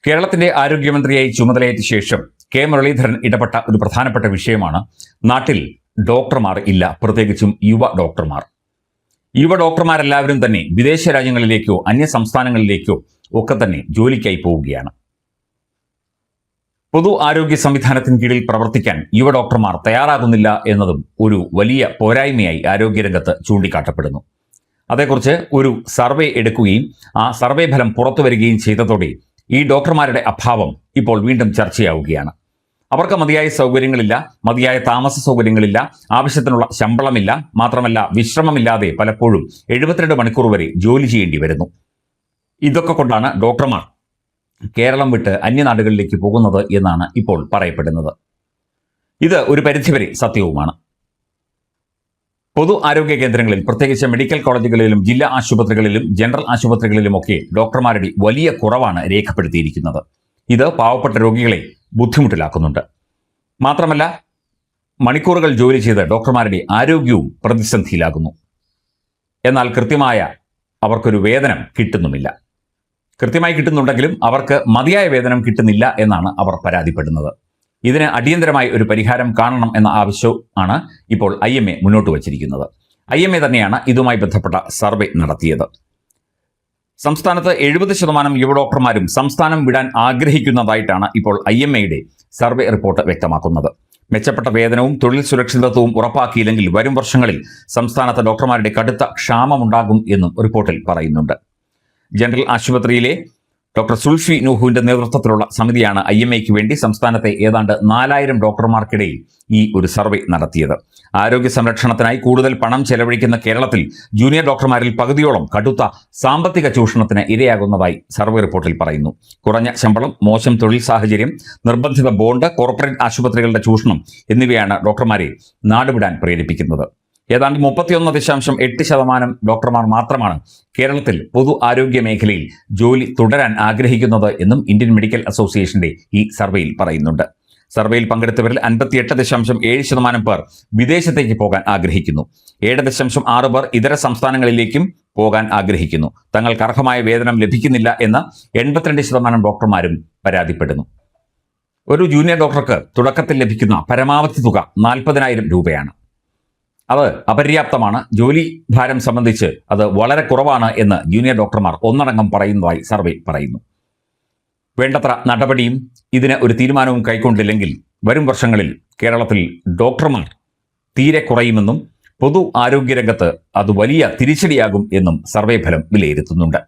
കേരളത്തിന്റെ ആരോഗ്യമന്ത്രിയായി ചുമതലയേറ്റ ശേഷം കെ മുരളീധരൻ ഇടപെട്ട ഒരു പ്രധാനപ്പെട്ട വിഷയമാണ് നാട്ടിൽ ഡോക്ടർമാർ ഇല്ല, പ്രത്യേകിച്ചും യുവ ഡോക്ടർമാർ. യുവ ഡോക്ടർമാരെല്ലാവരും തന്നെ വിദേശ രാജ്യങ്ങളിലേക്കോ അന്യ സംസ്ഥാനങ്ങളിലേക്കോ ഒക്കെ തന്നെ ജോലിക്കായി പോവുകയാണ്. പൊതു ആരോഗ്യ സംവിധാനത്തിന് കീഴിൽ പ്രവർത്തിക്കാൻ യുവ ഡോക്ടർമാർ തയ്യാറാകുന്നില്ല എന്നതും ഒരു വലിയ പോരായ്മയായി ആരോഗ്യരംഗത്ത് ചൂണ്ടിക്കാട്ടപ്പെടുന്നു. അതേക്കുറിച്ച് ഒരു സർവേ എടുക്കുകയും ആ സർവേ ഫലം പുറത്തു വരികയും ചെയ്തതോടെ ഈ ഡോക്ടർമാരുടെ അഭാവം ഇപ്പോൾ വീണ്ടും ചർച്ചയാവുകയാണ്. അവർക്ക് മതിയായ സൗകര്യങ്ങളില്ല, മതിയായ താമസ സൗകര്യങ്ങളില്ല, ആവശ്യത്തിനുള്ള ശമ്പളമില്ല, മാത്രമല്ല വിശ്രമമില്ലാതെ പലപ്പോഴും 72 മണിക്കൂർ വരെ ജോലി ചെയ്യേണ്ടി വരുന്നു. ഇതൊക്കെ കൊണ്ടാണ് ഡോക്ടർമാർ കേരളം വിട്ട് അന്യനാടുകളിലേക്ക് പോകുന്നത് എന്നാണ് ഇപ്പോൾ പറയപ്പെടുന്നത്. ഇത് ഒരു പരിധിവരെ സത്യവുമാണ്. പൊതു ആരോഗ്യ കേന്ദ്രങ്ങളിൽ, പ്രത്യേകിച്ച് മെഡിക്കൽ കോളേജുകളിലും ജില്ലാ ആശുപത്രികളിലും ജനറൽ ആശുപത്രികളിലുമൊക്കെ ഡോക്ടർമാരുടെ വലിയ കുറവാണ് രേഖപ്പെടുത്തിയിരിക്കുന്നത്. ഇത് പാവപ്പെട്ട രോഗികളെ ബുദ്ധിമുട്ടിലാക്കുന്നുണ്ട്. മാത്രമല്ല, മണിക്കൂറുകൾ ജോലി ചെയ്ത് ഡോക്ടർമാരുടെ ആരോഗ്യവും പ്രതിസന്ധിയിലാകുന്നു. എന്നാൽ കൃത്യമായ അവർക്കൊരു വേതനം കിട്ടുന്നുമില്ല. കൃത്യമായി കിട്ടുന്നുണ്ടെങ്കിലും അവർക്ക് മതിയായ വേതനം കിട്ടുന്നില്ല എന്നാണ് അവർ പരാതിപ്പെടുന്നത്. ഇതിന് അടിയന്തരമായി ഒരു പരിഹാരം കാണണം എന്ന ആവശ്യമാണ് ഇപ്പോൾ IMA മുന്നോട്ട് വച്ചിരിക്കുന്നത്. IMA തന്നെയാണ് ഇതുമായി ബന്ധപ്പെട്ട സർവേ നടത്തിയത്. സംസ്ഥാനത്ത് 70% യുവ ഡോക്ടർമാരും സംസ്ഥാനം വിടാൻ ആഗ്രഹിക്കുന്നതായിട്ടാണ് ഇപ്പോൾ IMAയുടെ സർവേ റിപ്പോർട്ട് വ്യക്തമാക്കുന്നത്. മെച്ചപ്പെട്ട വേതനവും തൊഴിൽ സുരക്ഷിതത്വവും ഉറപ്പാക്കിയില്ലെങ്കിൽ വരും വർഷങ്ങളിൽ സംസ്ഥാനത്ത് ഡോക്ടർമാരുടെ കടുത്ത ക്ഷാമമുണ്ടാകും എന്നും റിപ്പോർട്ടിൽ പറയുന്നുണ്ട്. ജനറൽ ആശുപത്രിയിലെ ഡോക്ടർ സുൽഫി നൂഹുവിന്റെ നേതൃത്വത്തിലുള്ള സമിതിയാണ് IMAയ്ക്ക് വേണ്ടി സംസ്ഥാനത്തെ ഏതാണ്ട് 4000 ഡോക്ടർമാർക്കിടയിൽ ഈ ഒരു സർവേ നടത്തിയത്. ആരോഗ്യ സംരക്ഷണത്തിനായി കൂടുതൽ പണം ചെലവഴിക്കുന്ന കേരളത്തിൽ ജൂനിയർ ഡോക്ടർമാരിൽ പകുതിയോളം കടുത്ത സാമ്പത്തിക ചൂഷണത്തിന് ഇരയാകുന്നതായി സർവേ റിപ്പോർട്ടിൽ പറയുന്നു. കുറഞ്ഞ ശമ്പളം, മോശം തൊഴിൽ സാഹചര്യം, നിർബന്ധിത ബോണ്ട്, കോർപ്പറേറ്റ് ആശുപത്രികളുടെ ചൂഷണം എന്നിവയാണ് ഡോക്ടർമാരെ നാടുവിടാൻ പ്രേരിപ്പിക്കുന്നത്. ഏതാണ്ട് 31.8% ഡോക്ടർമാർ മാത്രമാണ് കേരളത്തിൽ പൊതു ആരോഗ്യ മേഖലയിൽ ജോലി തുടരാൻ ആഗ്രഹിക്കുന്നത് എന്നും ഇന്ത്യൻ മെഡിക്കൽ അസോസിയേഷന്റെ ഈ സർവേയിൽ പറയുന്നുണ്ട്. സർവേയിൽ പങ്കെടുത്തവരിൽ 58.7% പേർ വിദേശത്തേക്ക് പോകാൻ ആഗ്രഹിക്കുന്നു. 7.6 പേർ ഇതര സംസ്ഥാനങ്ങളിലേക്കും പോകാൻ ആഗ്രഹിക്കുന്നു. തങ്ങൾക്ക് അർഹമായ വേതനം ലഭിക്കുന്നില്ല എന്ന് 82% ഡോക്ടർമാരും പരാതിപ്പെടുന്നു. ഒരു ജൂനിയർ ഡോക്ടർക്ക് തുടക്കത്തിൽ ലഭിക്കുന്ന പരമാവധി തുക 40,000 രൂപയാണ്. അത് അപര്യാപ്തമാണ്. ജോലി ഭാരം സംബന്ധിച്ച് അത് വളരെ കുറവാണ് എന്ന് ജൂനിയർ ഡോക്ടർമാർ ഒന്നടങ്കം പറയുന്നതായി സർവേ പറയുന്നു. വേണ്ടത്ര നടപടിയും ഇതിന് ഒരു തീരുമാനവും കൈക്കൊണ്ടില്ലെങ്കിൽ വരും വർഷങ്ങളിൽ കേരളത്തിൽ ഡോക്ടർമാർ തീരെ കുറയുമെന്നും പൊതു ആരോഗ്യരംഗത്ത് അത് വലിയ തിരിച്ചടിയാകും എന്നും സർവേ ഫലം വിലയിരുത്തുന്നുണ്ട്.